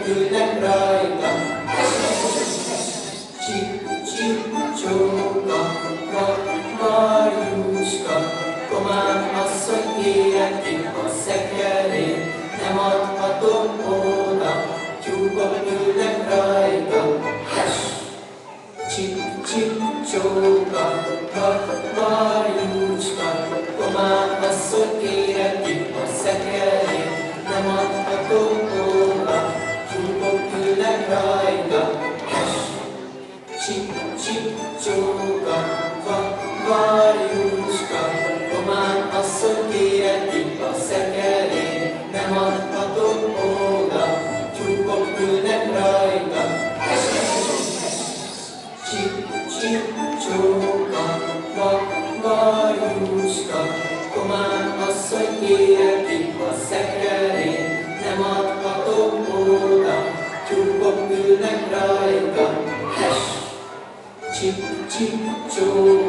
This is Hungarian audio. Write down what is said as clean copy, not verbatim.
ülnek rajta. Csip-csip csóka, Marjuska, komám asszony kérem ki a szekerét, nem adhatom oda, tyúkok ülnek rajta. Csip-csip csóka, Marjuska, komám asszony kérem ki a szekerét, nem adhatom oda, tyúkok ülnek rajta. Csip-csip csóka, Marjuska, komám asszony kérem ki a szekerét, nem adhatom oda, tyúkok ülnek rajta. Csip-csip csóka, Marjuska, komám asszony kérem ki a szekerét, nem adhatom oda, tyúkok ülnek rajta. Csip-csip csóka,